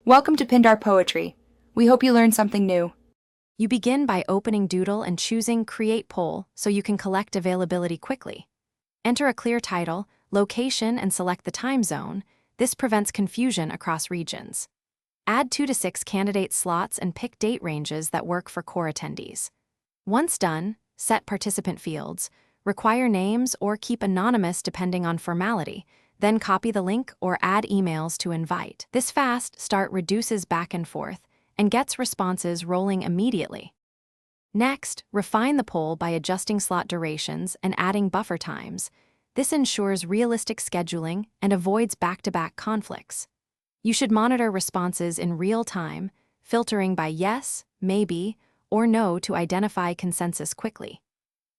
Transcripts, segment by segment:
Welcome to Pindar Poetry. We hope you learned something new. You begin by opening Doodle and choosing Create Poll so you can collect availability quickly. Enter a clear title, location, and select the time zone. This prevents confusion across regions. Add 2 to 6 candidate slots and pick date ranges that work for core attendees. Once done, set participant fields, require names or keep anonymous depending on formality, then copy the link or add emails to invite. This fast start reduces back and forth and gets responses rolling immediately. Next, refine the poll by adjusting slot durations and adding buffer times. This ensures realistic scheduling and avoids back-to-back conflicts. You should monitor responses in real time, filtering by yes, maybe, or no to identify consensus quickly.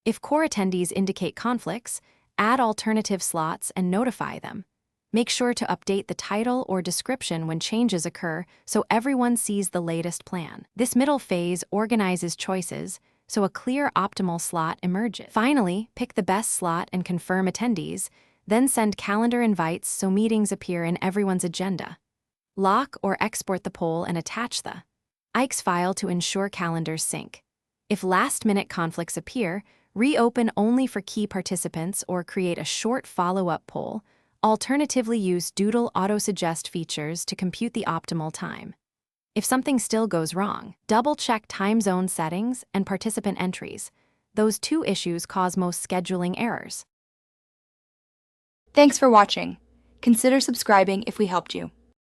If core attendees indicate conflicts, add alternative slots and notify them. Make sure to update the title or description when changes occur so everyone sees the latest plan. This middle phase organizes choices so a clear optimal slot emerges. Finally, pick the best slot and confirm attendees, then send calendar invites so meetings appear in everyone's agenda. Lock or export the poll and attach the IKES file to ensure calendars sync. If last-minute conflicts appear, reopen only for key participants or create a short follow-up poll. Alternatively, use Doodle auto-suggest features to compute the optimal time. If something still goes wrong, double-check time zone settings and participant entries. Those two issues cause most scheduling errors. Thanks for watching. Consider subscribing if we helped you.